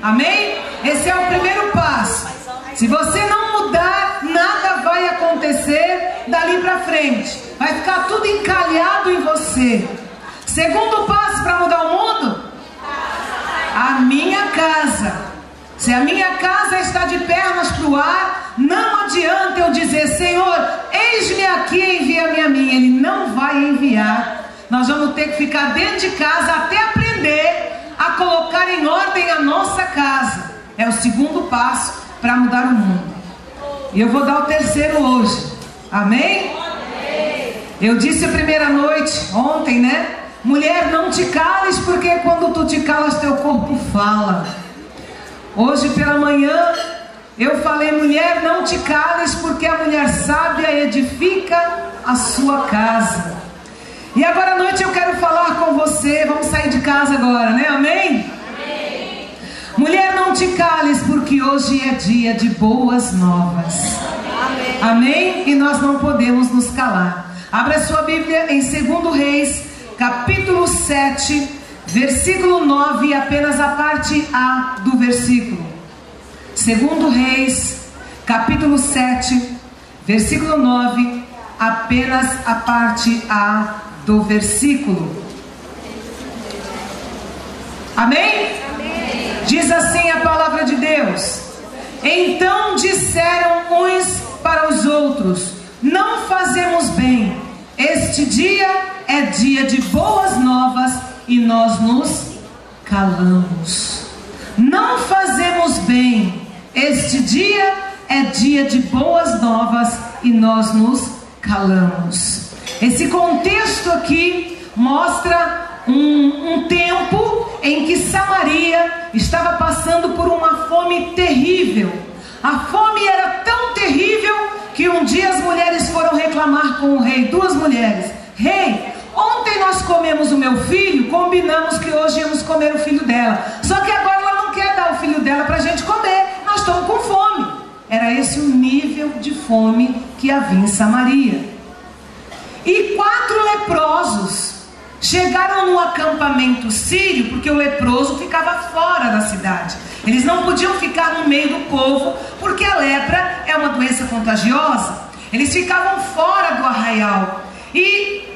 Amém? Esse é o primeiro passo. Se você não mudar, nada vai acontecer dali para frente. Vai ficar tudo encalhado em você. Segundo passo para mudar o mundo: a minha casa. Se a minha casa está de pernas para o ar, não adianta eu dizer: Senhor, eis-me aqui, envia-me a mim. Ele não vai enviar. Nós vamos ter que ficar dentro de casa até aprender a colocar em ordem a nossa casa. É o segundo passo para mudar o mundo. E eu vou dar o terceiro hoje. Amém? Eu disse a primeira noite, ontem, né? Mulher, não te cales, porque quando tu te calas, teu corpo fala. Hoje pela manhã eu falei: mulher, não te cales, porque a mulher sábia edifica a sua casa. E agora à noite eu quero falar com você. Vamos sair de casa agora, né? Amém? Amém. Mulher, não te cales, porque hoje é dia de boas novas. Amém. Amém? E nós não podemos nos calar. Abra sua Bíblia em 2 Reis, capítulo 7, versículo 9, apenas a parte A do versículo. 2 Reis, capítulo 7, versículo 9, apenas a parte A do versículo. Amém? Amém? Diz assim a palavra de Deus: então disseram uns para os outros: não fazemos bem, este dia é dia de boas novas e nós nos calamos. Não fazemos bem, este dia é dia de boas novas e nós nos calamos. Esse contexto aqui mostra um tempo em que Samaria estava passando por uma fome terrível. A fome era tão terrível que um dia as mulheres foram reclamar com o rei. Duas mulheres: rei, ontem nós comemos o meu filho, combinamos que hoje íamos comer o filho dela, só que agora ela não quer dar o filho dela para a gente comer, nós estamos com fome. Era esse o nível de fome que havia em Samaria. E 4 leprosos chegaram no acampamento sírio, porque o leproso ficava fora da cidade. Eles não podiam ficar no meio do povo, porque a lepra é uma doença contagiosa. Eles ficavam fora do arraial. E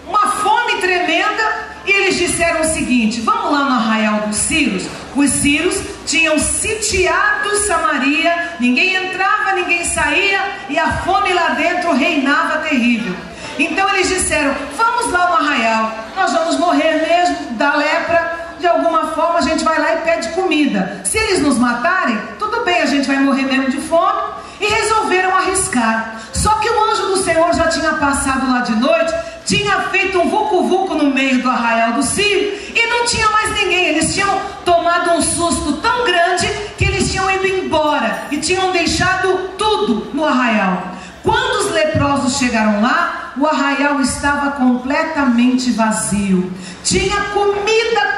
uma fome tremenda, e eles disseram o seguinte: vamos lá no arraial dos sírios. Os sírios tinham sitiado Samaria, ninguém entrava, ninguém saía, e a fome lá dentro reinava terrível. Então eles disseram: vamos lá no arraial, nós vamos morrer mesmo da lepra, de alguma forma a gente vai lá e pede comida. Se eles nos matarem, tudo bem, a gente vai morrer mesmo de fome. E resolveram arriscar. Só que o anjo do Senhor já tinha passado lá de noite, tinha feito um vucu-vucu no meio do arraial do Sírio, e não tinha mais ninguém. Eles tinham tomado um susto tão grande que eles tinham ido embora e tinham deixado tudo no arraial. Quando os leprosos chegaram lá, o arraial estava completamente vazio. Tinha comida,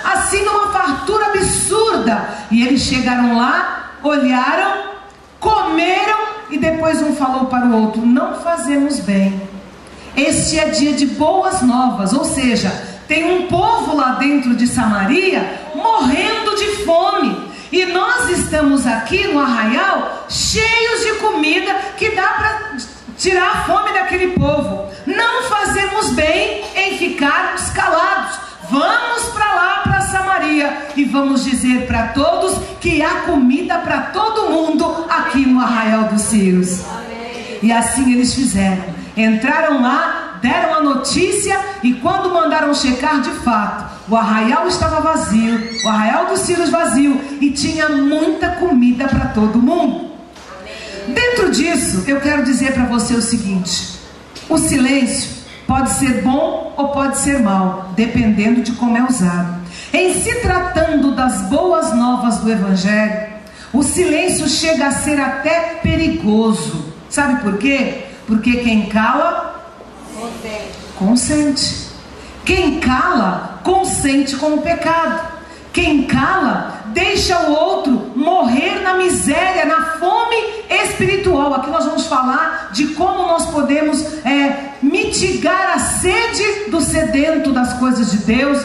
assim numa fartura absurda. E eles chegaram lá, olharam, comeram, e depois um falou para o outro: não fazemos bem, este é dia de boas novas. Ou seja, tem um povo lá dentro de Samaria morrendo de fome, e nós estamos aqui no arraial cheios de comida que dá para tirar a fome daquele povo. Não fazemos bem em ficarmos calados. Vamos para lá, para Samaria, e vamos dizer para todos que há comida para todo mundo aqui no arraial dos sírios. E assim eles fizeram. Entraram lá, deram a notícia, e quando mandaram checar, de fato, o arraial estava vazio, o arraial dos sírios vazio, e tinha muita comida para todo mundo. Dentro disso, eu quero dizer para você o seguinte: o silêncio pode ser bom ou pode ser mal, dependendo de como é usado. Em se tratando das boas novas do Evangelho, o silêncio chega a ser até perigoso. Sabe por quê? Porque quem cala, consente. Quem cala, consente com o pecado. Quem cala, deixa o outro morrer na miséria, na fome espiritual. Aqui nós vamos falar de como nós podemos mitigar a sede do sedento das coisas de Deus,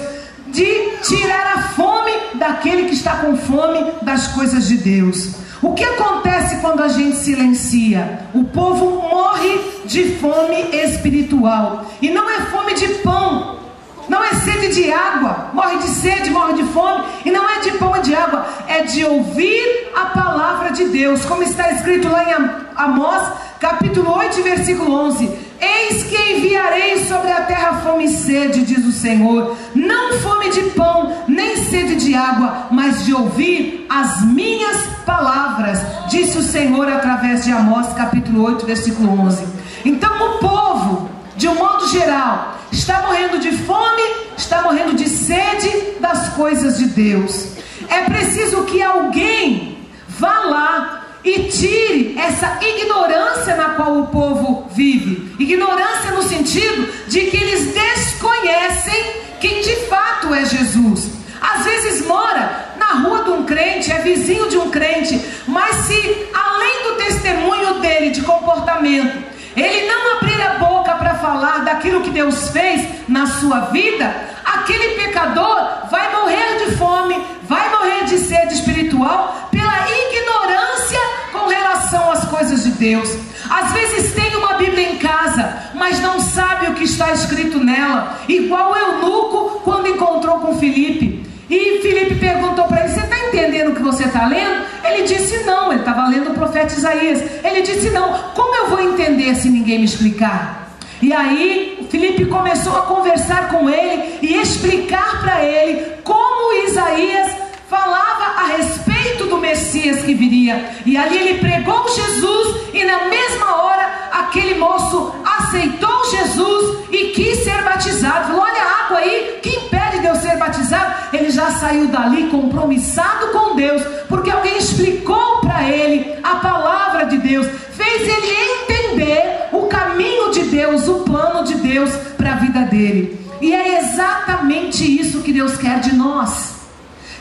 de tirar a fome daquele que está com fome das coisas de Deus. O que acontece quando a gente silencia? O povo morre de fome espiritual. E não é fome de pão, não é sede de água. Morre de sede, morre de fome. E não é de pão e de água, é de ouvir a palavra de Deus. Como está escrito lá em Amós, capítulo 8, versículo 11. Eis que enviarei sobre a terra fome e sede, diz o Senhor. Não fome de pão, nem sede de água, mas de ouvir as minhas palavras, disse o Senhor através de Amós, capítulo 8, versículo 11. Então o povo, de um modo geral, está morrendo de fome, está morrendo de sede das coisas de Deus. É preciso que alguém vá lá e tire essa ignorância na qual o povo vive. Ignorância no sentido de que eles desconhecem quem de fato é Jesus. Às vezes mora na rua de um crente, é vizinho de um crente, mas se além do testemunho dele de comportamento, ele não abrir a boca para falar daquilo que Deus fez na sua vida, aquele pecador vai morrer de fome, vai morrer de sede espiritual pela ignorância com relação às coisas de Deus. Às vezes tem uma Bíblia em casa, mas não sabe o que está escrito nela, igual o eunuco quando encontrou com Filipe. E Filipe perguntou para ele: você está entendendo o que você está lendo? Ele disse não, ele estava lendo o profeta Isaías. Ele disse não, como eu vou entender se ninguém me explicar? E aí Filipe começou a conversar com ele e explicar para ele como Isaías falava a respeito do Messias que viria. E ali ele pregou Jesus, e na mesma hora aquele moço aceitou Jesus e quis ser batizado. Falou: olha a água aí, que impede de eu ser batizado? Ele já saiu dali compromissado com Deus, porque alguém explicou para ele a palavra de Deus, fez ele entender o caminho de Deus, o plano de Deus para a vida dele. E é exatamente isso que Deus quer de nós,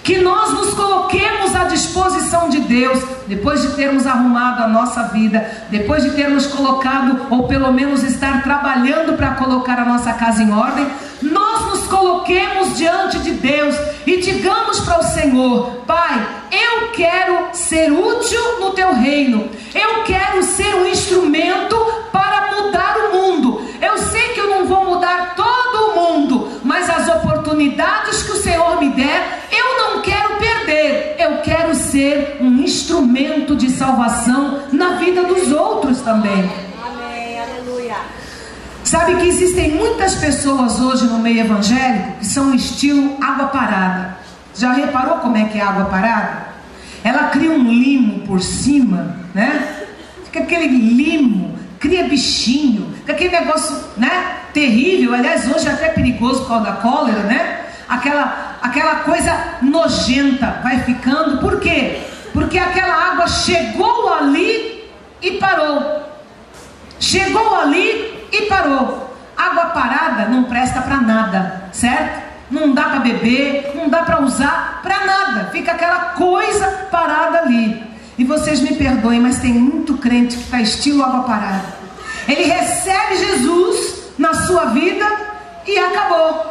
que nós nos coloquemos à disposição de Deus, depois de termos arrumado a nossa vida, depois de termos colocado, ou pelo menos estar trabalhando para colocar a nossa casa em ordem, nós nos coloquemos diante de Deus e digamos para o Senhor: Pai, eu quero ser útil no teu reino, eu quero ser um instrumento para mudar o mundo. Eu sei que eu não vou mudar todo o mundo, mas as oportunidades que o Senhor me der, eu não quero perder. Eu quero ser um instrumento de salvação na vida dos outros também. Amém, aleluia. Sabe que existem muitas pessoas hoje no meio evangélico que são estilo água parada. Já reparou como é que é água parada? Ela cria um limo por cima, né? Fica aquele limo, cria bichinho, fica aquele negócio, né? Terrível. Aliás, hoje é até perigoso por causa da cólera, né? Aquela coisa nojenta vai ficando. Por quê? Porque aquela água chegou ali e parou. Chegou ali e parou. Água parada não presta para nada, certo? Não dá para beber, não dá para usar para nada. Fica aquela coisa parada ali. E vocês me perdoem, mas tem muito crente que está estilo água parada. Ele recebe Jesus na sua vida e acabou.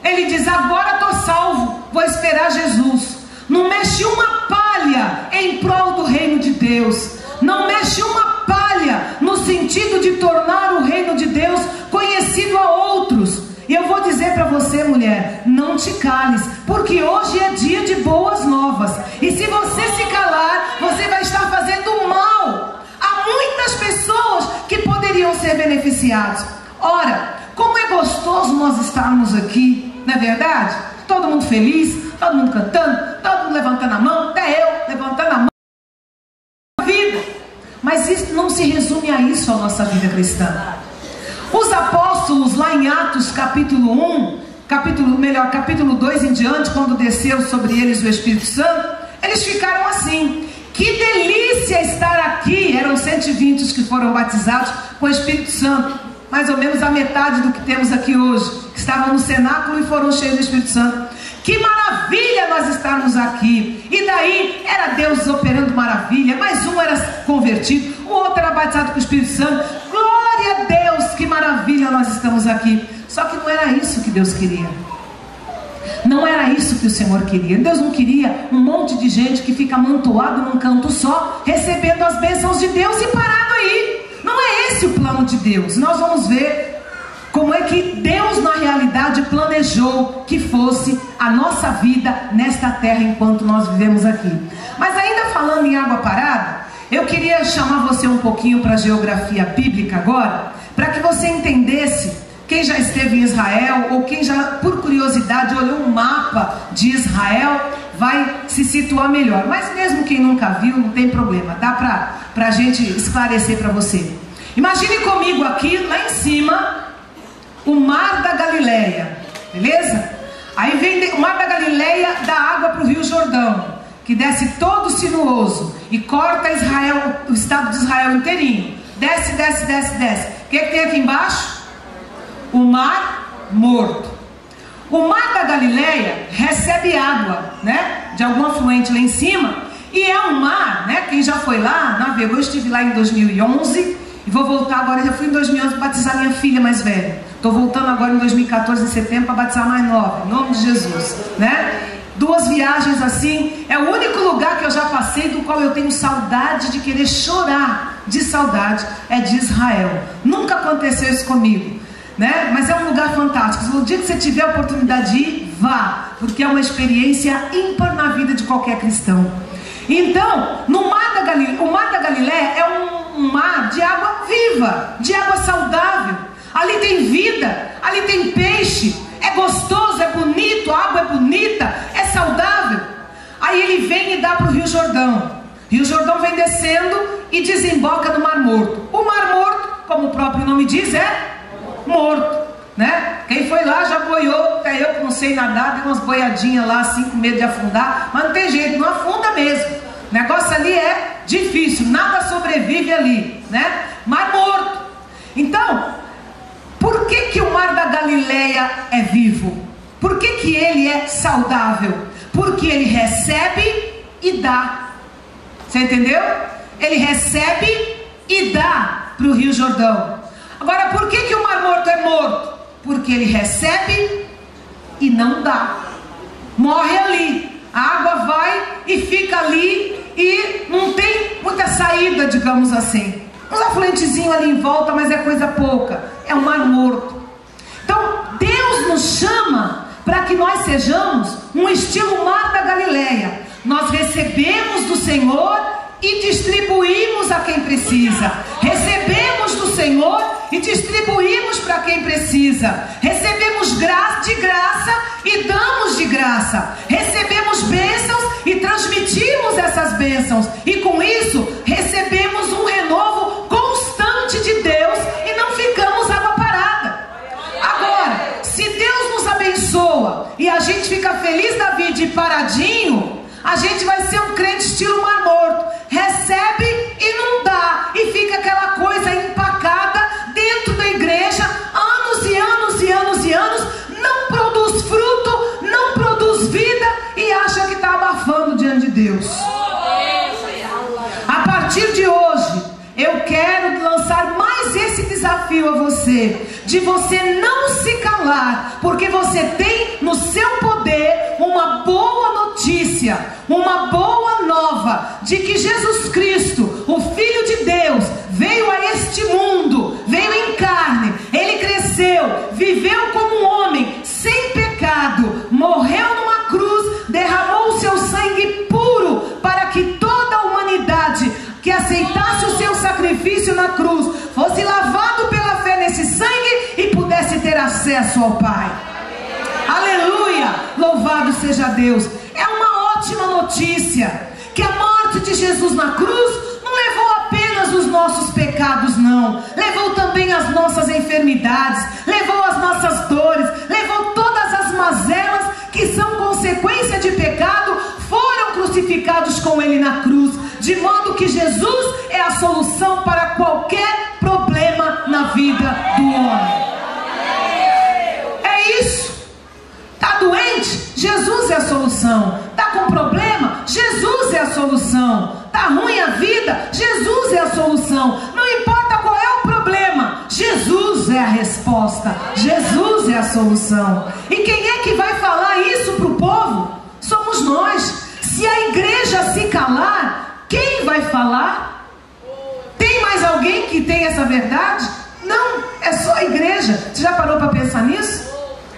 Ele diz: agora estou salvo, vou esperar Jesus. Não mexe uma palha em prol do reino de Deus. Não mexe uma palha no sentido de tornar o reino de Deus conhecido a outros. E eu vou dizer para você, mulher, não te cales, porque hoje é dia de boas novas. E se você se calar, você vai estar fazendo mal a muitas pessoas que poderiam ser beneficiadas. Ora, como é gostoso nós estarmos aqui, não é verdade? Todo mundo feliz, todo mundo cantando, todo mundo levantando a mão, até eu levantando a mão. Mas isso não se resume a isso, a nossa vida cristã. Os apóstolos lá em Atos capítulo 1, capítulo 2 em diante, quando desceu sobre eles o Espírito Santo, eles ficaram assim: que delícia estar aqui. Eram 120 os que foram batizados com o Espírito Santo, mais ou menos a metade do que temos aqui hoje, que estavam no cenáculo e foram cheios do Espírito Santo. Que maravilha nós estarmos aqui. E daí era Deus operando maravilha. Mais um era convertido, o outro era batizado com o Espírito Santo. Glória a Deus, que maravilha nós estamos aqui. Só que não era isso que Deus queria. Não era era isso que o Senhor queria. Deus não queria um monte de gente que fica amontoado num canto só, recebendo as bênçãos de Deus e parado aí. Não é esse o plano de Deus. Nós vamos ver como é que Deus na realidade planejou que fosse a nossa vida nesta terra enquanto nós vivemos aqui. Mas ainda falando em água parada, eu queria chamar você um pouquinho para a geografia bíblica agora, para que você entendesse, quem já esteve em Israel, ou quem já por curiosidade olhou um mapa de Israel, vai se situar melhor. Mas mesmo quem nunca viu, não tem problema, dá para a gente esclarecer para você. Imagine comigo aqui, lá em cima, o Mar da Galileia, beleza? Aí vem o Mar da Galileia, dá água para o Rio Jordão, que desce todo sinuoso e corta Israel, o estado de Israel inteirinho. Desce, desce, desce, desce. O que tem aqui embaixo? O Mar Morto. O Mar da Galileia recebe água, né, de algum afluente lá em cima, e é um mar, né, quem já foi lá, navegou. Eu estive lá em 2011 e vou voltar agora. Já fui em 2011 para batizar minha filha mais velha. Estou voltando agora em 2014, em setembro, para batizar mais nova, em nome de Jesus, né? 2 viagens assim, é o único lugar que eu já passei do qual eu tenho saudade de querer chorar de saudade, é de Israel. Nunca aconteceu isso comigo, né? Mas é um lugar fantástico. O dia que você tiver a oportunidade de ir, vá, porque é uma experiência ímpar na vida de qualquer cristão. Então, no Mar da Galileia, o Mar da Galileia é um mar de água viva, de água saudável. Ali tem vida, ali tem peixe, é gostoso, é bonito, a água é bonita, é saudável. Aí ele vem e dá para o Rio Jordão. Rio Jordão vem descendo e desemboca no Mar Morto. O Mar Morto, como o próprio nome diz, é morto, né? Quem foi lá já boiou, até eu que não sei nadar, dei umas boiadinhas lá assim com medo de afundar, mas não tem jeito, não afunda mesmo. O negócio ali é difícil, nada sobrevive ali, né? Mar Morto. Então, por que o Mar da Galileia é vivo? Por que ele é saudável? Porque ele recebe e dá. Você entendeu? Ele recebe e dá para o Rio Jordão. Agora, por que o Mar Morto é morto? Porque ele recebe e não dá. Morre ali. A água vai e fica ali e não tem muita saída, digamos assim. Uns afluentezinhos ali em volta, mas é coisa pouca. É um mar morto. Então, Deus nos chama para que nós sejamos um estilo Mar da Galileia. Nós recebemos do Senhor e distribuímos a quem precisa. Recebemos do Senhor e distribuímos para quem precisa. Recebemos de graça e damos de graça. Recebemos bênçãos e transmitimos essas bênçãos. E com isso, recebemos um renovo constante de Deus e não ficamos água parada. Agora, se Deus nos abençoa e a gente fica feliz da vida e paradinho, a gente vai ser um crente estilo Mar Morto. Recebe e não dá. E fica aquela coisa empacada dentro da igreja, anos e anos e anos e anos, não produz fruto, não produz vida e acha que está abafando diante de Deus. A partir de hoje, eu quero lançar mais esse desafio a você, de você não se calar, porque você tem no seu poder uma boa notícia, uma boa nova, de que Jesus Cristo, o Filho de Deus, veio a este mundo, veio em carne, ele cresceu, viveu como um homem, sem pecado, morreu numa cruz, derramou o seu sangue puro, para que toda a humanidade que aceitasse o seu sacrifício na cruz, fosse lavado pela fé nesse sangue e pudesse ter acesso ao Pai. Aleluia! Louvado seja Deus! É uma ótima notícia, que a morte de Jesus na cruz não levou apenas os nossos pecados, não. Levou também as nossas enfermidades, levou as nossas dores, levou todas as mazelas que são consequência de pecado, foram crucificados com ele na cruz, de modo que Jesus é a solução para qualquer problema na vida do homem. É isso. Está doente? Jesus é a solução. Está com problema? Jesus é a solução. Está ruim a vida? Jesus é a solução. Não importa qual é o problema, Jesus é a resposta. Jesus é a solução. E quem é que vai falar isso para o povo? somos nós. Se a igreja se calar, quem vai falar? Tem mais alguém que tem essa verdade? Não, é só a igreja. Você já parou para pensar nisso?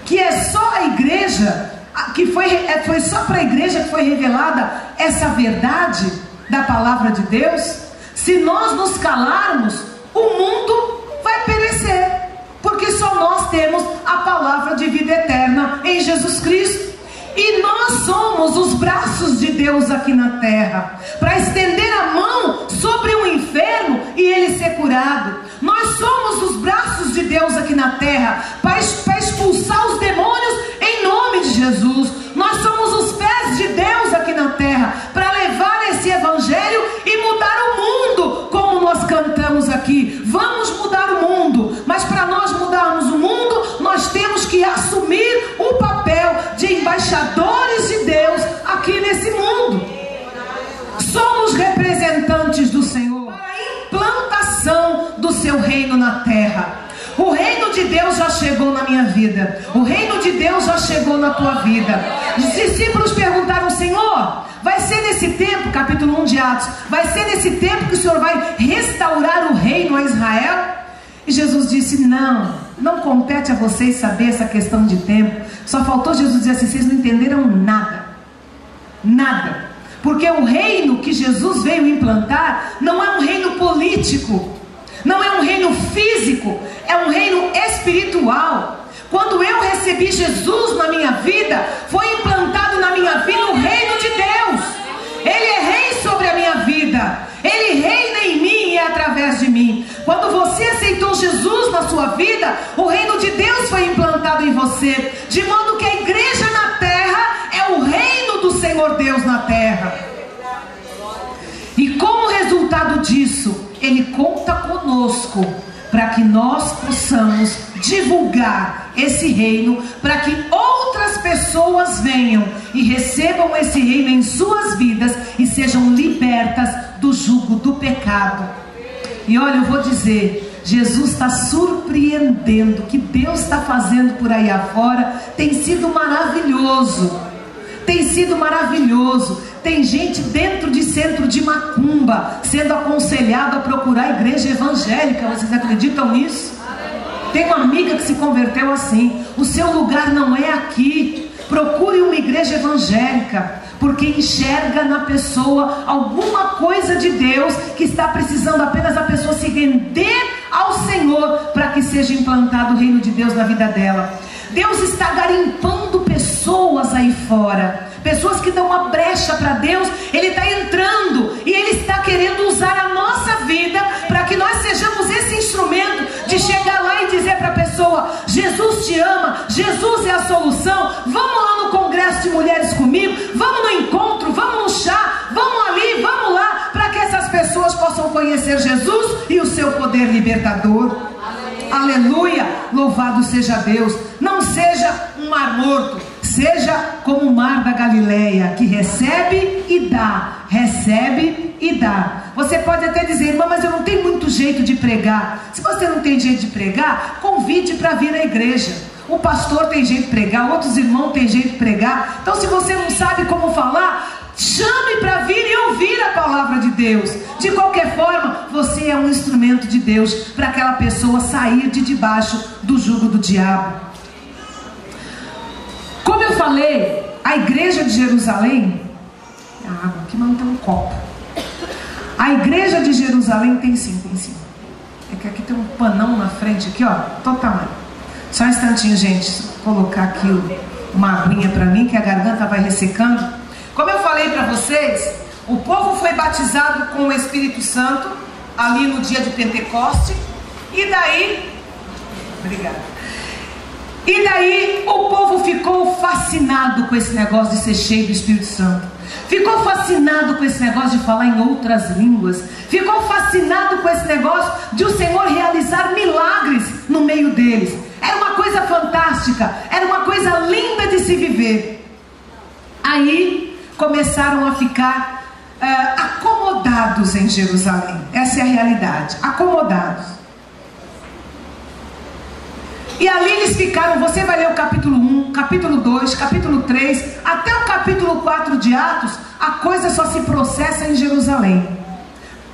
Que é só a igreja, que foi só para a igreja que foi revelada essa verdade da palavra de Deus? Se nós nos calarmos, o mundo vai perecer, porque só nós temos a palavra de vida eterna em Jesus Cristo. E nós somos os braços de Deus aqui na terra, para estender a mão sobre o enfermo e ele ser curado. Nós somos os braços de Deus aqui na terra, para expulsar os demônios em nome de Jesus. Nós somos os pés de Deus aqui na terra, para levar esse evangelho e mudar o mundo, como nós cantamos aqui. Vamos mudar o mundo, mas para nós mudarmos o mundo, nós temos que assumir o papel de embaixadores de Deus aqui nesse mundo. Somos representantes do Senhor para a implantação do seu reino na terra. O reino de Deus já chegou na minha vida. O reino de Deus já chegou na tua vida. Os discípulos perguntaram: Senhor, vai ser nesse tempo, capítulo 1 de Atos, vai ser nesse tempo que o Senhor vai restaurar o reino a Israel? E Jesus disse: não compete a vocês saber essa questão de tempo. Só faltou Jesus dizer assim: vocês não entenderam nada. Nada. Porque o reino que Jesus veio implantar não é um reino político, não é um reino físico, é um reino espiritual. Quando eu recebi Jesus na minha vida, foi implantado na minha vida o reino de Deus. Ele é rei sobre a minha vida, ele reina em mim e é através de mim. Quando você aceitou Jesus na sua vida, o reino de Deus foi implantado em você, de modo que a igreja na terra é o reino do Senhor Deus na terra. E como resultado disso, Ele conta conosco para que nós possamos divulgar esse reino, para que outras pessoas venham e recebam esse reino em suas vidas e sejam libertas do jugo do pecado. E olha, eu vou dizer, Jesus está surpreendendo. O que Deus está fazendo por aí afora tem sido maravilhoso. Tem sido maravilhoso. Tem gente dentro de centro de macumba sendo aconselhado a procurar a igreja evangélica. Vocês acreditam nisso? Tem uma amiga que se converteu assim: o seu lugar não é aqui. Procure uma igreja evangélica, porque enxerga na pessoa alguma coisa de Deus, que está precisando apenas a pessoa se render ao Senhor para que seja implantado o reino de Deus na vida dela. Deus está garimpando pessoas aí fora, pessoas que dão uma brecha para Deus. Ele está entrando e Ele está querendo usar a nossa vida para que nós sejamos esse instrumento de chegar lá e dizer para a pessoa: Jesus te ama, Jesus é a solução. Vamos lá no congresso de mulheres comigo, vamos no encontro, vamos no chá, vamos ali, vamos lá, para que essas pessoas possam conhecer Jesus e o seu poder libertador. Aleluia, louvado seja Deus. Não seja um mar morto, seja como o mar da Galileia, que recebe e dá, recebe e dá. Você pode até dizer: irmã, mas eu não tenho muito jeito de pregar. Se você não tem jeito de pregar, convide para vir à igreja. O pastor tem jeito de pregar, outros irmãos têm jeito de pregar. Então, se você não sabe como falar, chame para vir e ouvir a palavra de Deus. De qualquer forma, você é um instrumento de Deus para aquela pessoa sair de debaixo do jugo do diabo. Como eu falei, a igreja de Jerusalém... A água aqui, mas não tem um copo. A igreja de Jerusalém tem sim. É que aqui tem um panão na frente, aqui ó, todo tamanho. Só um instantinho, gente, vou colocar aqui uma aguinha para mim, que a garganta vai ressecando. Como eu falei para vocês, o povo foi batizado com o Espírito Santo ali no dia de Pentecoste. E daí, obrigada. E daí o povo ficou fascinado com esse negócio de ser cheio do Espírito Santo. Ficou fascinado com esse negócio de falar em outras línguas. Ficou fascinado com esse negócio de o Senhor realizar milagres no meio deles. Era uma coisa fantástica, era uma coisa linda de se viver. Aí começaram a ficar acomodados em Jerusalém. Essa é a realidade, acomodados. E ali eles ficaram, você vai ler o capítulo 1, capítulo 2, capítulo 3, até o capítulo 4 de Atos, a coisa só se processa em Jerusalém.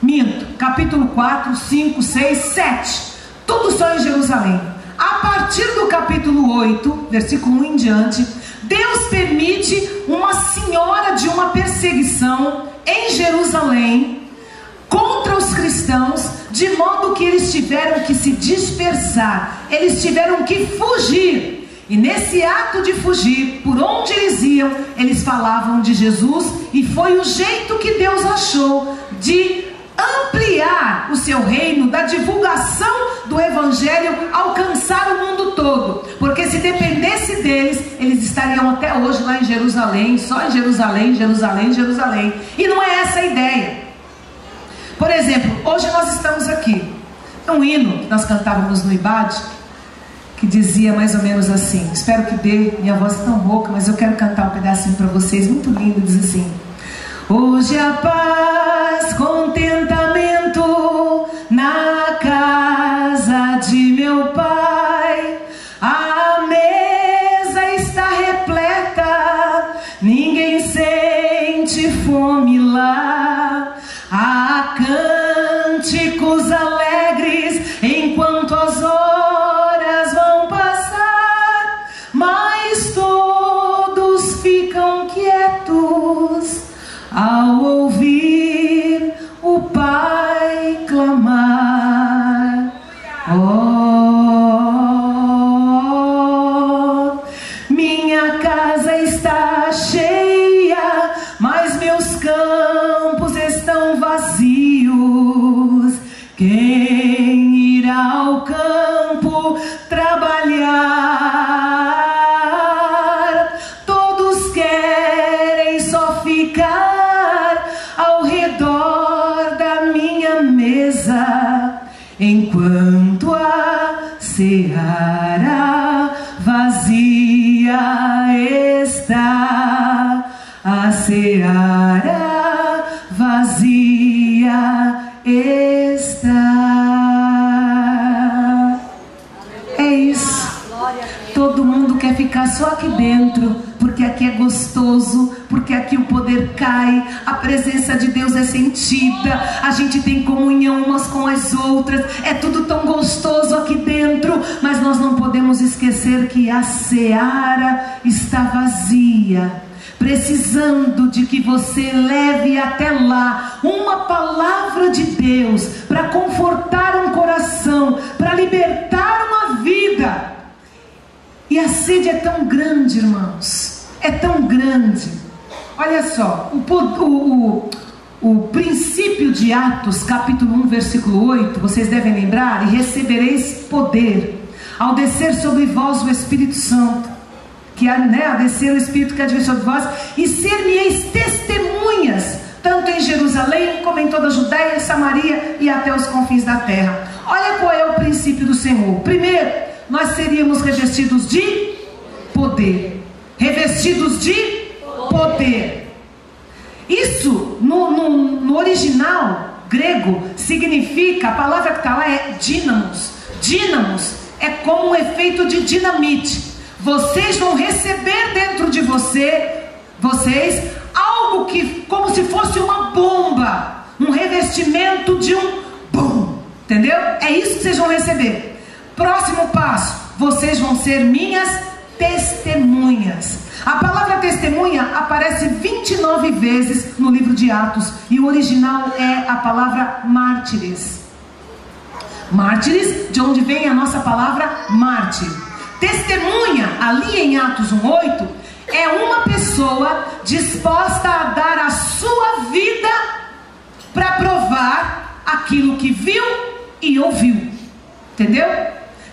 Minto, capítulo 4, 5, 6, 7, tudo só em Jerusalém. A partir do capítulo 8, versículo 1 em diante, Deus permite uma senhora de uma perseguição em Jerusalém contra os cristãos, de modo que eles tiveram que se dispersar, eles tiveram que fugir. E nesse ato de fugir, por onde eles iam, eles falavam de Jesus, e foi o jeito que Deus achou de ampliar o seu reino, da divulgação do evangelho, alcançar o mundo todo. Porque se dependesse deles, eles estariam até hoje lá em Jerusalém, só em Jerusalém, Jerusalém, Jerusalém. E não é essa a ideia. Por exemplo, hoje nós estamos aqui. Um hino que nós cantávamos no IBAD, que dizia mais ou menos assim, espero que dê, minha voz é tão rouca, mas eu quero cantar um pedacinho para vocês, muito lindo, diz assim: hoje a paz, contentamento na casa de meu Pai, a mesa está repleta, ninguém sente fome lá, há cânticos alegres enquanto as horas vão passar, mas todos ficam quietos ao ouvir o Pai clamar. Oh, minha casa está cheia, mas meus campos estão vazios. Quem irá ao campo trabalhar? Todos querem só ficar ao redor da minha mesa, enquanto a seara vazia está. A seara vazia está. É isso. Todo mundo quer ficar só aqui dentro, porque aqui é gostoso, porque aqui o poder cai, a presença de Deus é sentida, a gente tem comunhão umas com as outras, é tudo tão gostoso aqui dentro. Mas nós não podemos esquecer que a seara está vazia, precisando de que você leve até lá uma palavra de Deus para confortar um coração, para libertar uma vida. E a sede é tão grande, irmãos, é tão grande. Olha só, o princípio de Atos, capítulo 1, versículo 8, vocês devem lembrar: e recebereis poder ao descer sobre vós o Espírito Santo, que a descer o Espírito que há de vir sobre vós, e ser-me-eis testemunhas, tanto em Jerusalém, como em toda a Judéia, Samaria e até os confins da terra. Olha qual é o princípio do Senhor. Primeiro, nós seríamos revestidos de poder. Revestidos de poder. Isso, no original grego, significa, a palavra que está lá é dínamos. Dínamos é como um efeito de dinamite. Vocês vão receber dentro de vocês algo que, como se fosse uma bomba, um revestimento de um bum, entendeu? É isso que vocês vão receber. Próximo passo, vocês vão ser minhas testemunhas. A palavra testemunha aparece 29 vezes no livro de Atos, e o original é a palavra mártires. Mártires, de onde vem a nossa palavra mártir. Testemunha, ali em Atos 1:8, é uma pessoa disposta a dar a sua vida para provar aquilo que viu e ouviu. Entendeu?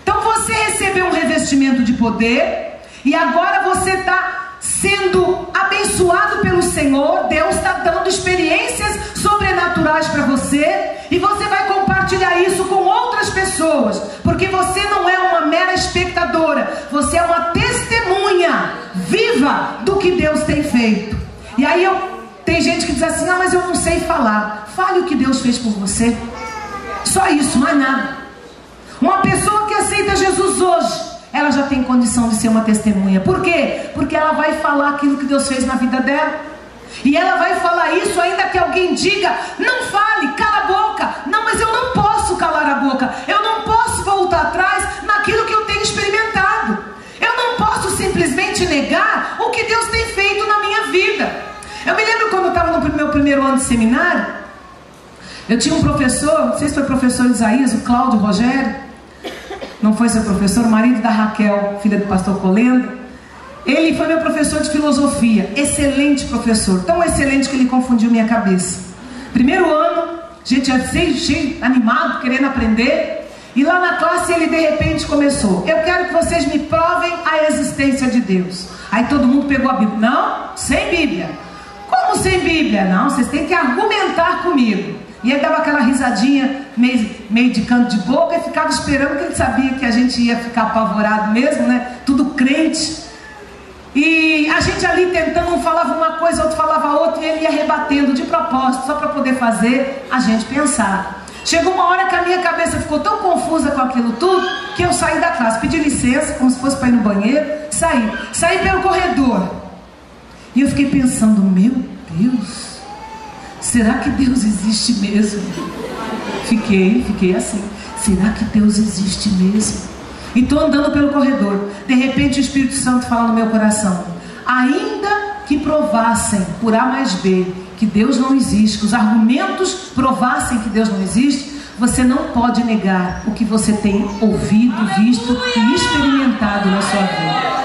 Então você recebeu um revestimento de poder, e agora você está sendo abençoado pelo Senhor. Deus está dando experiências sobrenaturais para você, e você vai compartilhar isso com outras pessoas, porque você não é uma mera espectadora, você é uma testemunha viva do que Deus tem feito. E aí tem gente que diz assim: não, mas eu não sei falar. Fale o que Deus fez por você, só isso, mais nada. Uma pessoa que aceita Jesus hoje, ela já tem condição de ser uma testemunha. Por quê? Porque ela vai falar aquilo que Deus fez na vida dela. E ela vai falar isso ainda que alguém diga: não fale, cala a boca. Não, mas eu não posso calar a boca. Eu não posso voltar atrás naquilo que eu tenho experimentado. Eu não posso simplesmente negar o que Deus tem feito na minha vida. Eu me lembro quando eu estava no meu primeiro ano de seminário, eu tinha um professor, não sei se foi o professor Isaías, o Cláudio Rogério, não foi seu professor, o marido da Raquel, filha do pastor Colenda. Ele foi meu professor de filosofia, excelente professor, tão excelente que ele confundiu minha cabeça. Primeiro ano, gente cheio, animado, querendo aprender, e lá na classe ele de repente começou: eu quero que vocês me provem a existência de Deus. Aí todo mundo pegou a Bíblia. Não, sem Bíblia. Como sem Bíblia? Não, vocês têm que argumentar comigo. E ele dava aquela risadinha meio de canto de boca e ficava esperando, que ele sabia que a gente ia ficar apavorado mesmo, né? Tudo crente. E a gente ali tentando, um falava uma coisa, outro falava outra, e ele ia rebatendo de propósito, só para poder fazer a gente pensar. Chegou uma hora que a minha cabeça ficou tão confusa com aquilo tudo, que eu saí da classe, pedi licença, como se fosse para ir no banheiro, saí pelo corredor. E eu fiquei pensando: meu Deus, será que Deus existe mesmo? Fiquei assim: será que Deus existe mesmo? E estou andando pelo corredor. De repente o Espírito Santo fala no meu coração: ainda que provassem por A mais B que Deus não existe, que os argumentos provassem que Deus não existe, você não pode negar o que você tem ouvido, visto e experimentado na sua vida.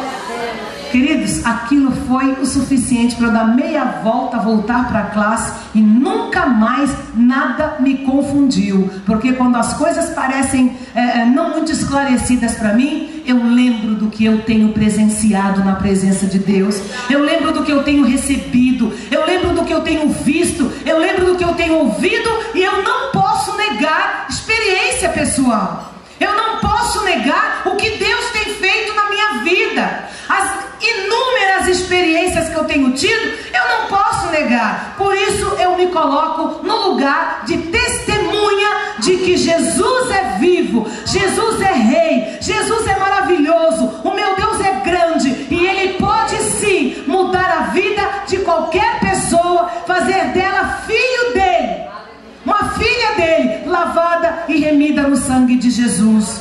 Queridos, aquilo foi o suficiente para eu dar meia volta, voltar para a classe, e nunca mais nada me confundiu. Porque quando as coisas parecem não muito esclarecidas para mim, eu lembro do que eu tenho presenciado na presença de Deus. Eu lembro do que eu tenho recebido. Eu lembro do que eu tenho visto. Eu lembro do que eu tenho ouvido. E eu não posso negar experiência pessoal. Eu não posso negar o que Deus tem feito na minha vida. As inúmeras experiências que eu tenho tido, eu não posso negar. Por isso eu me coloco no lugar de testemunha de que Jesus é vivo, Jesus é rei, Jesus é maravilhoso, o meu Deus é grande, e Ele pode sim mudar a vida de qualquer pessoa, fazer dela filho dele, uma filha dele, lavada e remida no sangue de Jesus.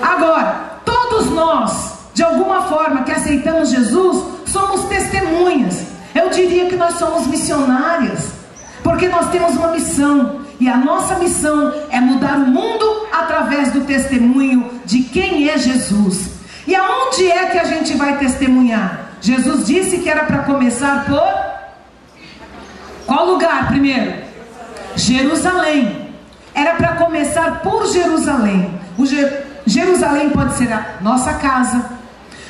Agora, todos nós, de alguma forma, que aceitamos Jesus, somos testemunhas. Eu diria que nós somos missionárias, porque nós temos uma missão, e a nossa missão é mudar o mundo através do testemunho de quem é Jesus. E aonde é que a gente vai testemunhar? Jesus disse que era para começar por qual lugar primeiro? Jerusalém. Era para começar por Jerusalém. Jerusalém pode ser a nossa casa,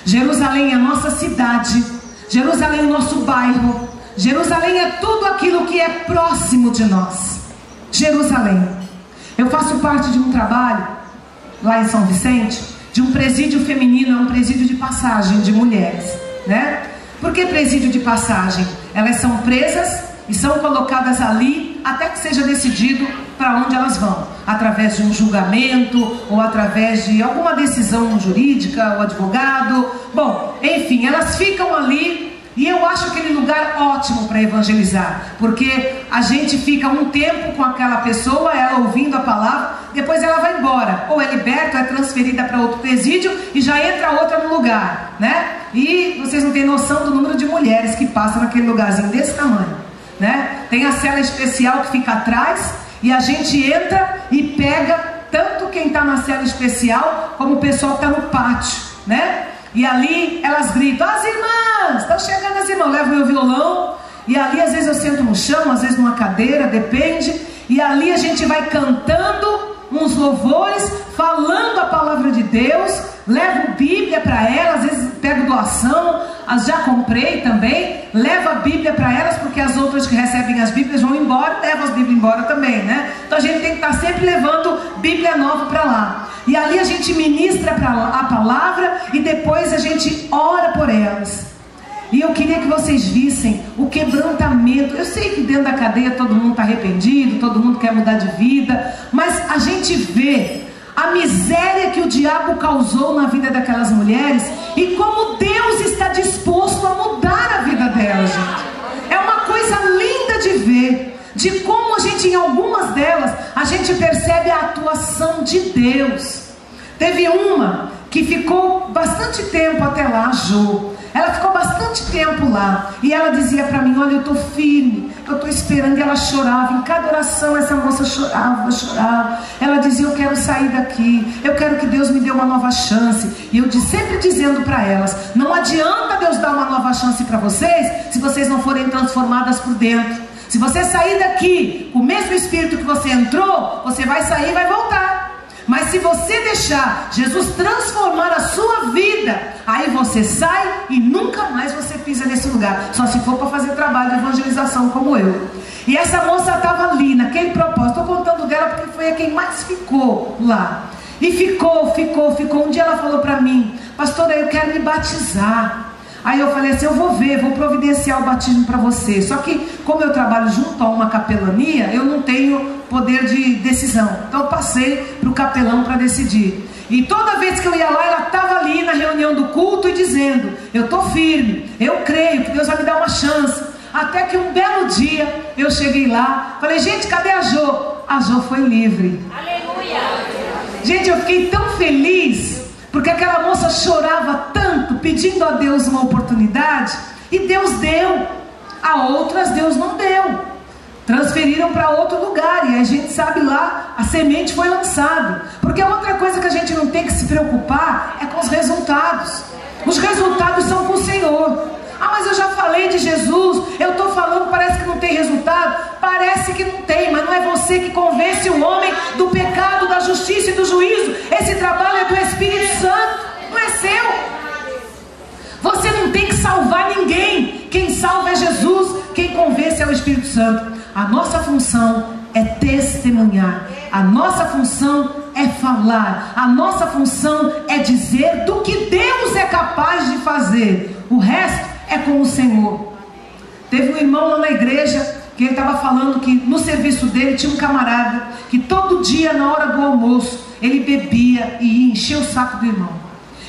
Jerusalém é a nossa cidade, Jerusalém é o nosso bairro, Jerusalém é tudo aquilo que é próximo de nós. Jerusalém. Eu faço parte de um trabalho lá em São Vicente, de um presídio feminino, é um presídio de passagem de mulheres, né? Por que presídio de passagem? Elas são presas e são colocadas ali até que seja decidido para onde elas vão, através de um julgamento ou através de alguma decisão jurídica, o advogado. Bom, enfim, elas ficam ali, e eu acho aquele lugar ótimo para evangelizar, porque a gente fica um tempo com aquela pessoa, ela ouvindo a palavra, depois ela vai embora, ou é liberta, ou é transferida para outro presídio e já entra outra no lugar, né? E vocês não têm noção do número de mulheres que passam naquele lugarzinho desse tamanho, né? Tem a cela especial que fica atrás, e a gente entra e pega tanto quem está na cela especial como o pessoal que está no pátio, né? E ali elas gritam: as irmãs, estão chegando as irmãs. Levo meu violão, e ali às vezes eu sento no chão, às vezes numa cadeira, depende. E ali a gente vai cantando uns louvores, falando a palavra de Deus. Levo Bíblia para elas, às vezes pego doação, as já comprei também. Levo a Bíblia para elas, porque as outras que recebem as Bíblias vão embora, levo as Bíblias embora também, né? Então a gente tem que estar sempre levando Bíblia nova para lá. E ali a gente ministra a palavra e depois a gente ora por elas. E eu queria que vocês vissem o quebrantamento. Eu sei que dentro da cadeia todo mundo está arrependido, todo mundo quer mudar de vida, mas a gente vê a miséria que o diabo causou na vida daquelas mulheres e como Deus está disposto a mudar a vida delas, gente. É uma coisa linda de ver, de como a gente, em algumas delas, a gente percebe a atuação de Deus. Teve uma que ficou bastante tempo até lá, a Jo. Ela ficou bastante tempo lá. E ela dizia para mim, olha, eu estou firme, eu estou esperando. E ela chorava, em cada oração essa moça chorava. Ela dizia, eu quero sair daqui, eu quero que Deus me dê uma nova chance. E eu sempre dizendo para elas, não adianta Deus dar uma nova chance para vocês, se vocês não forem transformadas por dentro. Se você sair daqui com o mesmo espírito que você entrou, você vai sair e vai voltar. Mas se você deixar Jesus transformar a sua vida, aí você sai e nunca mais você pisa nesse lugar. Só se for para fazer trabalho de evangelização como eu. E essa moça estava ali, naquele propósito. Estou contando dela porque foi a quem mais ficou lá. E ficou. Um dia ela falou para mim, pastora, eu quero me batizar. Aí eu falei assim, eu vou ver, vou providenciar o batismo para você. Só que como eu trabalho junto a uma capelania, eu não tenho poder de decisão. Então eu passei para o capelão para decidir. E toda vez que eu ia lá, ela estava ali na reunião do culto e dizendo, eu estou firme, eu creio que Deus vai me dar uma chance. Até que um belo dia eu cheguei lá, falei, gente, cadê a Jo? A Jo foi livre. Aleluia! Gente, eu fiquei tão feliz, porque aquela moça chorava tanto, pedindo a Deus uma oportunidade, e Deus deu. A outras Deus não deu. Transferiram para outro lugar, e a gente sabe lá, a semente foi lançada. Porque outra coisa que a gente não tem que se preocupar é com os resultados. Os resultados são com o Senhor. Ah, mas eu já falei de Jesus, eu estou falando, parece que não tem resultado. Parece que não tem, mas não é você que convence o homem do pecado, da justiça e do juízo. Esse trabalho é do Espírito Santo, não é seu. Você não tem que salvar ninguém. Quem salva é Jesus, quem convence é o Espírito Santo. A nossa função é testemunhar, a nossa função é falar, a nossa função é dizer do que Deus é capaz de fazer. O resto é com o Senhor. Teve um irmão lá na igreja que ele estava falando que no serviço dele tinha um camarada que todo dia na hora do almoço ele bebia e ia encher o saco do irmão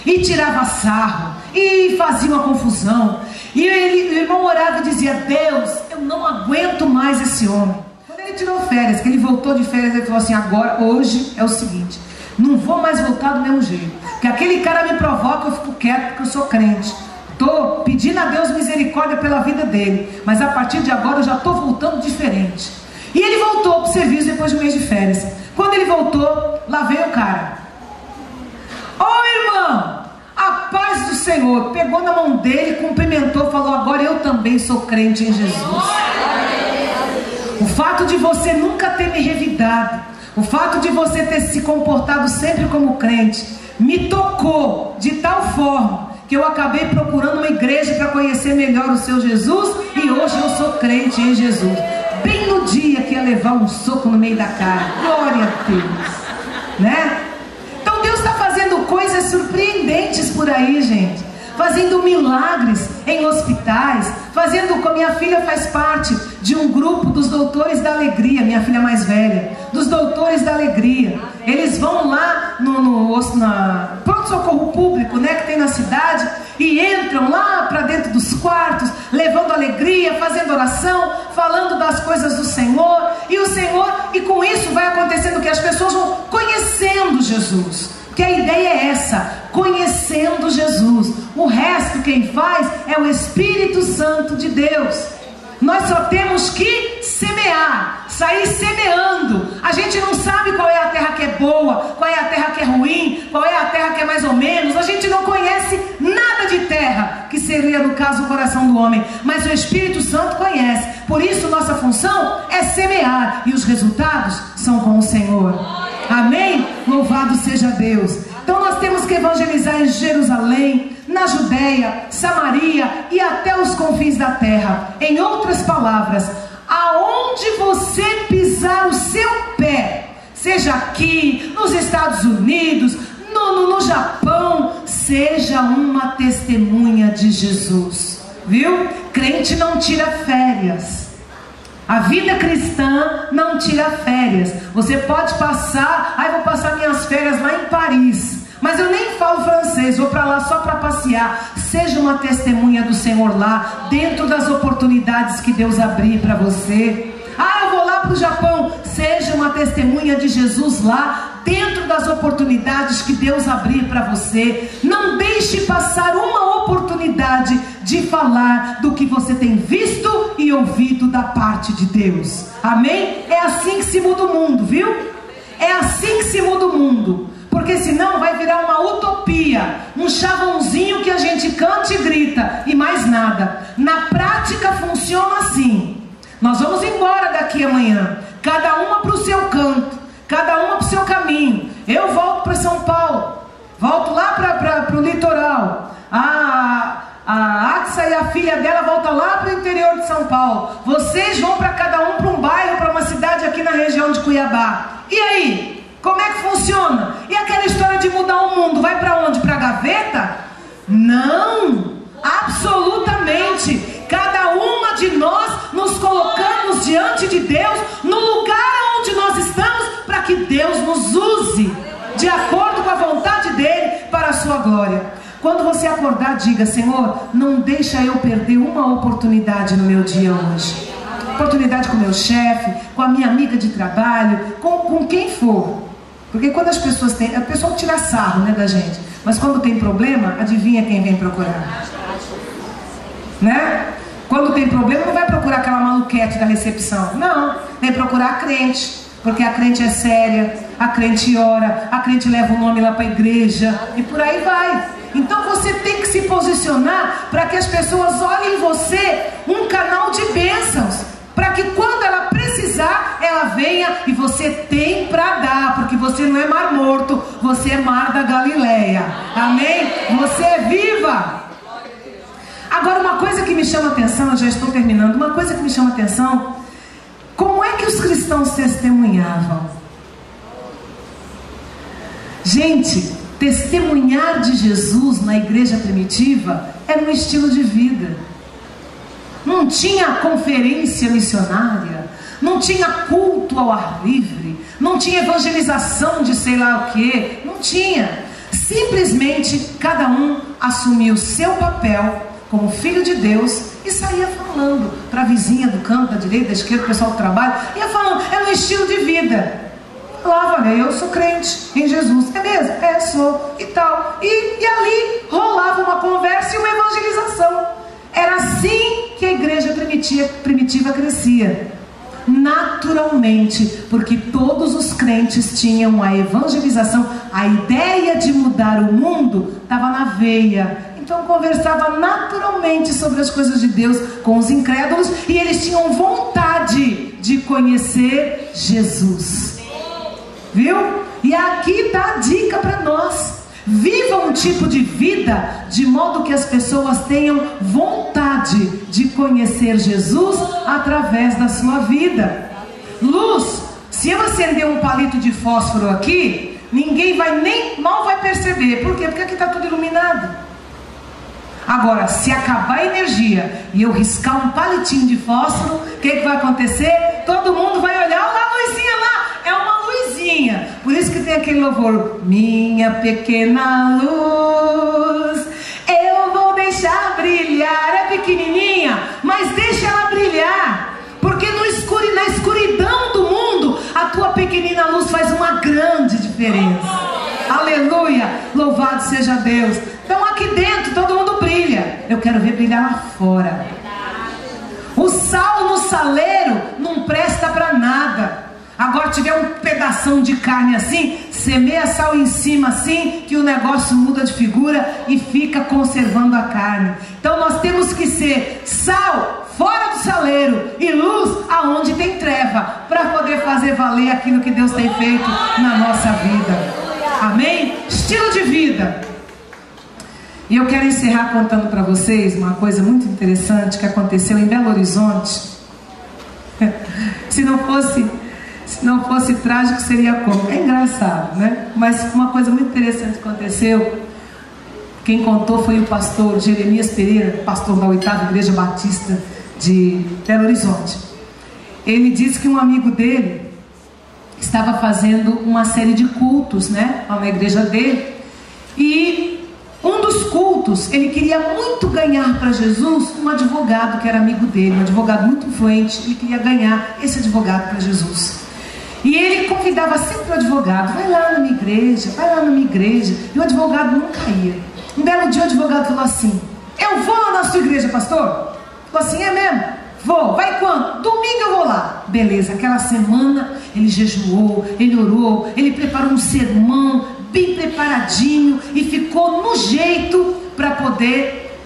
e tirava sarro e fazia uma confusão. E o irmão orava e dizia, Deus, eu não aguento mais esse homem. Quando ele tirou férias, que ele voltou de férias, ele falou assim, agora, hoje é o seguinte, não vou mais voltar do mesmo jeito, porque aquele cara me provoca, eu fico quieto porque eu sou crente. Estou pedindo a Deus misericórdia pela vida dele, mas a partir de agora eu já estou voltando diferente. E ele voltou para o serviço depois de um mês de férias. Quando ele voltou, lá veio o cara. Ô irmão, a paz do Senhor. Pegou na mão dele, cumprimentou, falou, agora eu também sou crente em Jesus. O fato de você nunca ter me revidado, o fato de você ter se comportado sempre como crente, me tocou de tal forma que eu acabei procurando uma igreja para conhecer melhor o seu Jesus, e hoje eu sou crente em Jesus. Bem no dia que ia levar um soco no meio da cara. Glória a Deus, né? Então Deus está fazendo coisas surpreendentes por aí, gente. Fazendo milagres em hospitais, fazendo, como minha filha faz parte de um grupo dos Doutores da Alegria, minha filha mais velha, dos Doutores da Alegria. Eles vão lá no pronto-socorro público, né, que tem na cidade, e entram lá para dentro dos quartos, levando alegria, fazendo oração, falando das coisas do Senhor, e com isso vai acontecendo que as pessoas vão conhecendo Jesus. Que a ideia é essa, conhecendo Jesus. O resto quem faz é o Espírito Santo de Deus. Nós só temos que semear, sair semeando. A gente não sabe qual é a terra que é boa, qual é a terra que é ruim, qual é a terra que é mais ou menos. A gente não conhece nada de terra, que seria no caso o coração do homem, mas o Espírito Santo conhece. Por isso nossa função é semear, e os resultados são com o Senhor. Amém? Louvado seja Deus. Então nós temos que evangelizar em Jerusalém, na Judeia, Samaria e até os confins da terra. Em outras palavras, aonde você pisar o seu pé, seja aqui, nos Estados Unidos, no Japão, seja uma testemunha de Jesus. Viu? Crente não tira férias. A vida cristã não tira férias. Você pode passar, vou passar minhas férias lá vezes, ou para lá só para passear. Seja uma testemunha do Senhor lá, dentro das oportunidades que Deus abrir para você. Ah, eu vou lá para o Japão. Seja uma testemunha de Jesus lá, dentro das oportunidades que Deus abrir para você. Não deixe passar uma oportunidade de falar do que você tem visto e ouvido da parte de Deus. Amém? É assim que se muda o mundo, viu? É assim que se muda o mundo. Porque senão vai virar uma utopia, um chavãozinho que a gente canta e grita e mais nada. Na prática funciona assim. Nós vamos embora daqui amanhã, cada uma para o seu canto, cada uma para o seu caminho. Eu volto para São Paulo, volto lá para o litoral. A Atsa e a filha dela voltam lá para o interior de São Paulo. Vocês vão para cada um para um bairro, para uma cidade aqui na região de Cuiabá. E aí? Como é que funciona? E aquela história de mudar o mundo, vai para onde? Para a gaveta? Não, absolutamente. Cada uma de nós nos colocamos diante de Deus, no lugar onde nós estamos, para que Deus nos use, de acordo com a vontade dEle, para a sua glória. Quando você acordar, diga: Senhor, não deixa eu perder uma oportunidade no meu dia hoje. Oportunidade com o meu chefe, com a minha amiga de trabalho, com quem for. Porque quando as pessoas têm... A pessoa tira sarro, né, da gente. Mas quando tem problema, adivinha quem vem procurar? Né? Quando tem problema, não vai procurar aquela maluquete da recepção. Não, vem procurar a crente. Porque a crente é séria, a crente ora, a crente leva o nome lá para a igreja. E por aí vai. Então você tem que se posicionar para que as pessoas olhem em você um canal de bênçãos. Para que quando ela precisar, ela venha e você tem para dar. Porque você não é mar morto, você é mar da Galileia. Amém? Você é viva. Agora, uma coisa que me chama atenção, eu já estou terminando. Uma coisa que me chama atenção: como é que os cristãos testemunhavam? Gente, testemunhar de Jesus na igreja primitiva era um estilo de vida. Não tinha conferência missionária, não tinha culto ao ar livre, não tinha evangelização de sei lá o que, não tinha. Simplesmente cada um assumia o seu papel como filho de Deus e saía falando para a vizinha do canto, da direita, da esquerda, o pessoal do trabalho, ia falando. Era um estilo de vida. Falava: olha, eu sou crente em Jesus. É mesmo? É, sou e tal. E ali rolava uma conversa e uma evangelização. Era assim que a igreja primitiva crescia, naturalmente, porque todos os crentes tinham a evangelização. A ideia de mudar o mundo estava na veia. Então conversava naturalmente sobre as coisas de Deus com os incrédulos, e eles tinham vontade de conhecer Jesus. Viu? E aqui está a dica para nós. Viva um tipo de vida de modo que as pessoas tenham vontade de conhecer Jesus através da sua vida. Luz, se eu acender um palito de fósforo aqui, ninguém vai mal vai perceber. Por quê? Porque aqui está tudo iluminado. Agora, se acabar a energia e eu riscar um palitinho de fósforo, o que vai acontecer? Todo mundo vai olhar: olha lá a luzinha lá, é uma luzinha. Por isso que tem aquele louvor: minha pequena luz, eu vou deixar brilhar. É pequenininha, mas deixa ela brilhar. Porque na escuridão do mundo, a tua pequenina luz faz uma grande diferença. Aleluia, louvado seja Deus. Então aqui dentro todo mundo brilha. Eu quero ver brilhar lá fora. O sal no saleiro não presta para nada. Agora tiver um pedação de carne assim, semeia sal em cima assim, que o negócio muda de figura e fica conservando a carne. Então nós temos que ser sal fora do saleiro e luz aonde tem treva, para poder fazer valer aquilo que Deus tem feito na nossa vida. Amém? Estilo de vida. E eu quero encerrar contando para vocês uma coisa muito interessante que aconteceu em Belo Horizonte. Se não fosse trágico, seria como? É engraçado, né? Mas uma coisa muito interessante aconteceu. Quem contou foi o pastor Jeremias Pereira, pastor da 8ª Igreja Batista de Belo Horizonte. Ele disse que um amigo dele estava fazendo uma série de cultos, né, lá na igreja dele, e cultos, ele queria muito ganhar para Jesus um advogado que era amigo dele, um advogado muito influente. Ele queria ganhar esse advogado para Jesus. E ele convidava sempre o advogado: vai lá na minha igreja, vai lá na minha igreja. E o advogado nunca ia. Um belo dia o advogado falou assim: eu vou lá na sua igreja, pastor. Falou assim: é mesmo? Vou. Vai quando? Domingo eu vou lá. Beleza, aquela semana ele jejuou, ele orou, ele preparou um sermão bem preparadinho e ficou no jeito para poder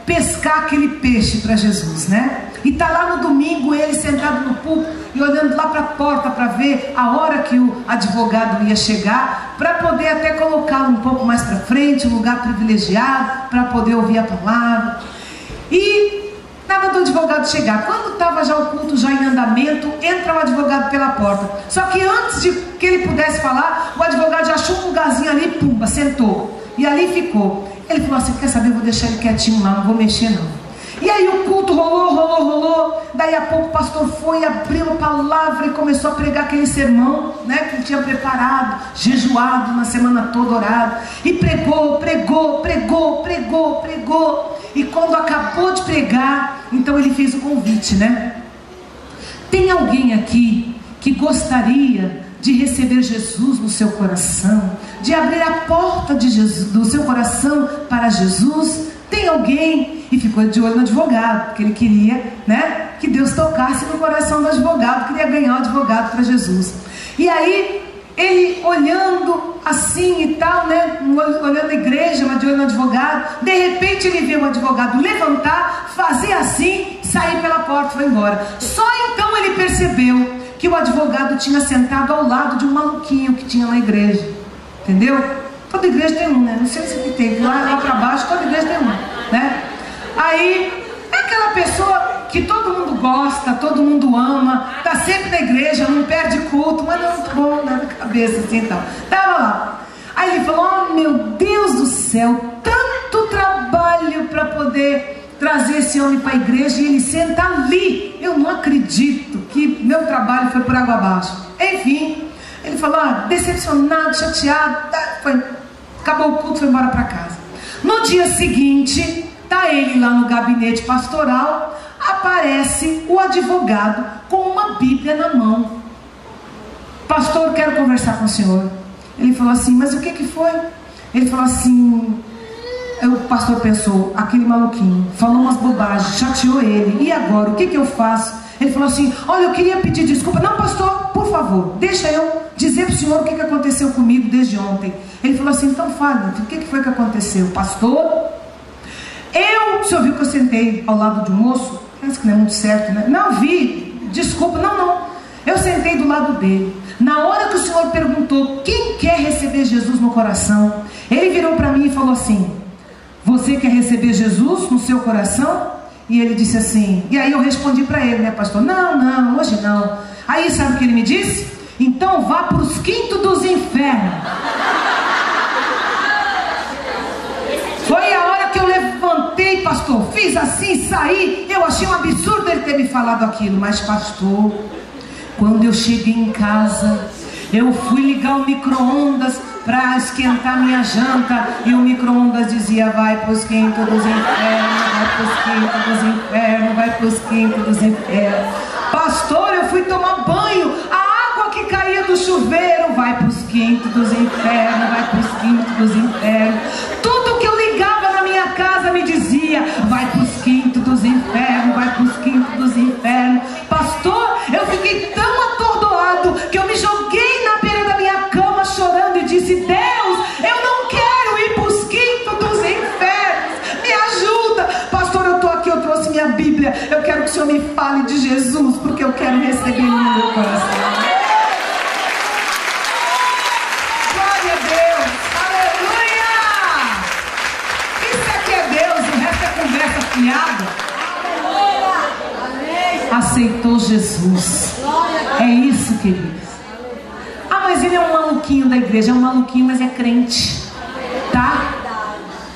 pescar aquele peixe para Jesus, né? E tá lá no domingo ele sentado no púlpito e olhando lá para a porta para ver a hora que o advogado ia chegar, para poder até colocá-lo um pouco mais para frente, um lugar privilegiado, para poder ouvir a palavra. E nada do advogado chegar. Quando estava já o culto já em andamento, entra o advogado pela porta. Só que antes de que ele pudesse falar, o advogado já achou um lugarzinho ali, pumba, sentou. E ali ficou. Ele falou assim: quer saber, eu vou deixar ele quietinho lá, não vou mexer não. E aí o culto rolou. Daí a pouco o pastor foi, abriu a palavra e começou a pregar aquele sermão, né, que ele tinha preparado, jejuado na semana toda, orado. E pregou. E quando acabou de pregar, então ele fez o convite, né? Tem alguém aqui que gostaria de receber Jesus no seu coração, de abrir a porta de Jesus, do seu coração para Jesus? Tem alguém? E ficou de olho no advogado, porque ele queria, né, que Deus tocasse no coração do advogado, queria ganhar o advogado para Jesus. E aí ele olhando assim e tal, né, olhando a igreja, mas de olho no advogado, de repente ele vê o advogado levantar, fazer assim, sair pela porta e foi embora. Só então ele percebeu que o advogado tinha sentado ao lado de um maluquinho que tinha na igreja. Entendeu? Toda igreja tem um, né? Não sei se tem, lá para baixo toda igreja tem um, né? Aí é aquela pessoa que todo mundo gosta, todo mundo ama, tá sempre na igreja, não perde culto, mas não é muito bom, né, na cabeça assim e tal. Tava lá. Aí ele falou: oh meu Deus do céu, tanto trabalho para poder trazer esse homem para a igreja, e ele senta ali. Eu não acredito que meu trabalho foi por água abaixo. Enfim, ele falou: decepcionado, chateado, acabou o culto, foi embora para casa. No dia seguinte, tá ele lá no gabinete pastoral, aparece o advogado com uma Bíblia na mão. Pastor, quero conversar com o senhor. Ele falou assim: mas o que foi? Ele falou assim, o pastor pensou: aquele maluquinho falou umas bobagens, chateou ele, e agora, o que eu faço? Ele falou assim: olha, eu queria pedir desculpa. Não, pastor, por favor, deixa eu dizer para o senhor o que aconteceu comigo desde ontem. Ele falou assim: então fale, o que foi que aconteceu? Pastor, o senhor viu que eu sentei ao lado de um moço? Pensa que não é muito certo, né? Não, vi, desculpa, não. Eu sentei do lado dele. Na hora que o senhor perguntou quem quer receber Jesus no coração, ele virou para mim e falou assim: você quer receber Jesus no seu coração? E ele disse assim, e aí eu respondi para ele, né, pastor? Não, hoje não. Aí sabe o que ele me disse? Então vá para os quintos dos infernos. Foi a hora que eu levantei, pastor, fiz assim, saí. Eu achei um absurdo ele ter me falado aquilo. Mas pastor, quando eu cheguei em casa, eu fui ligar o micro-ondas para esquentar minha janta, e o micro-ondas dizia: vai para os quintos dos infernos, vai para os quintos dos infernos, vai para os quintos dos infernos. Pastor, eu fui tomar banho, a água que caía do chuveiro: vai para os quintos dos infernos, vai para os quintos dos infernos. Tudo que eu ligava na minha casa me dizia: vai para os quintos dos infernos, vai para os quintos dos infernos. Pastor, eu fiquei tão atordoado que eu me joguei na beira da minha cama chorando e disse: Deus, eu não quero ir para os quintos dos infernos, me ajuda. Pastor, eu estou aqui, eu trouxe minha Bíblia, eu quero que o Senhor me fale de Jesus, porque eu quero receber no meu coração. Glória a Deus, aleluia. Isso aqui é Deus, o resto é conversa fiada. Aceitou Jesus. É isso, queridos. Mas ele é um maluquinho da igreja. É um maluquinho, mas é crente, tá?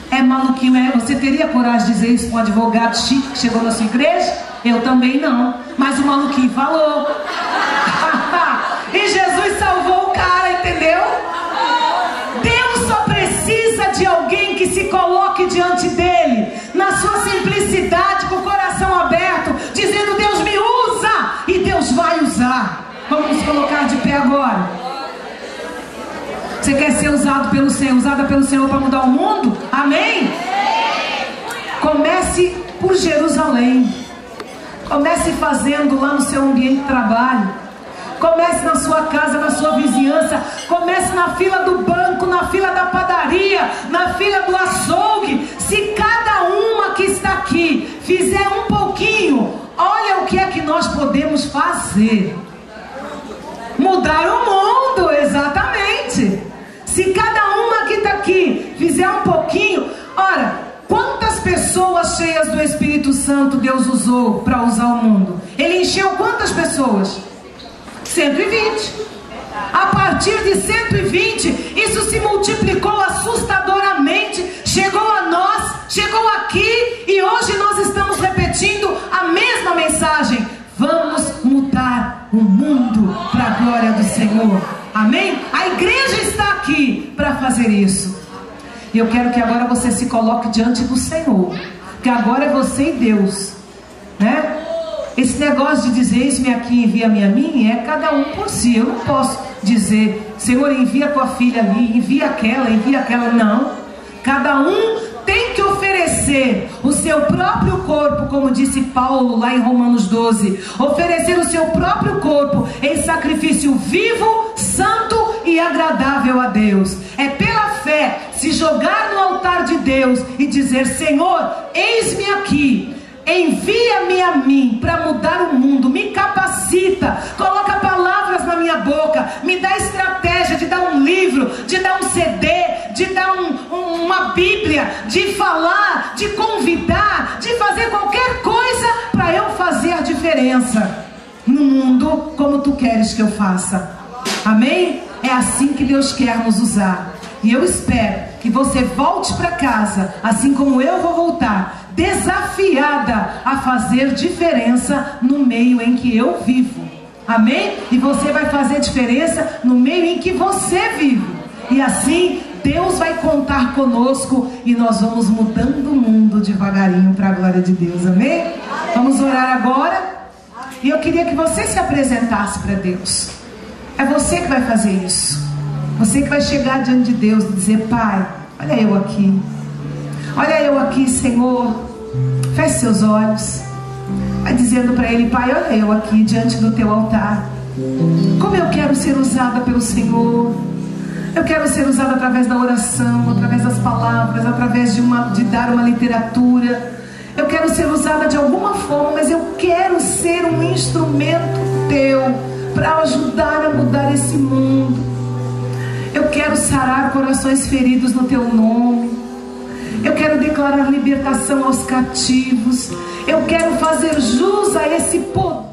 É maluquinho. Você teria coragem de dizer isso para um advogado chique que chegou na sua igreja? Eu também não. Mas o maluquinho falou. E Jesus salvou o cara, entendeu? Deus só precisa de alguém que se coloque diante usar. Vamos nos colocar de pé agora. Você quer ser usado pelo Senhor, usada pelo Senhor para mudar o mundo? Amém? Comece por Jerusalém. Comece fazendo lá no seu ambiente de trabalho. Comece na sua casa, na sua vizinhança. Comece na fila do banco, na fila da padaria, na fila do açougue. Se cada uma que está aqui fizer um pouquinho, olha o que é que nós podemos fazer. Mudar o mundo, exatamente. Se cada uma que está aqui fizer um pouquinho, ora, quantas pessoas cheias do Espírito Santo Deus usou para usar o mundo? Ele encheu quantas pessoas? 120. A partir de 120, isso se multiplicou assustadoramente. Chegou a nós, chegou aqui, e hoje nós estamos repetindo a mesma mensagem. Vamos mudar o mundo para a glória do Senhor. Amém? A igreja está aqui para fazer isso. E eu quero que agora você se coloque diante do Senhor, que agora é você e Deus, né? Esse negócio de dizer, eis-me aqui, envia-me a mim, é cada um por si. Eu não posso dizer, Senhor, envia tua filha ali, envia aquela. Não. Cada um tem que oferecer o seu próprio corpo, como disse Paulo lá em Romanos 12. Oferecer o seu próprio corpo em sacrifício vivo, santo e agradável a Deus. É pela fé se jogar no altar de Deus e dizer, Senhor, eis-me aqui. Envia-me a mim para mudar o mundo, me capacita, coloca palavras na minha boca, me dá estratégia de dar um livro, de dar um CD, de dar uma Bíblia, de falar, de convidar, de fazer qualquer coisa para eu fazer a diferença no mundo como tu queres que eu faça. Amém? É assim que Deus quer nos usar. E eu espero que você volte para casa, assim como eu vou voltar, desafiada a fazer diferença no meio em que eu vivo. Amém? E você vai fazer diferença no meio em que você vive. E assim Deus vai contar conosco e nós vamos mudando o mundo devagarinho para a glória de Deus. Amém? Vamos orar agora. E eu queria que você se apresentasse para Deus. É você que vai fazer isso. Você que vai chegar diante de Deus e dizer, Pai, olha eu aqui. Olha eu aqui, Senhor. Feche seus olhos. Vai dizendo para Ele, Pai, olha eu aqui diante do Teu altar. Como eu quero ser usada pelo Senhor. Eu quero ser usada através da oração, através das palavras, através de dar uma literatura. Eu quero ser usada de alguma forma, mas eu quero ser um instrumento Teu para ajudar a mudar esse mundo. Eu quero sarar corações feridos no Teu nome. Eu quero declarar libertação aos cativos. Eu quero fazer jus a esse poder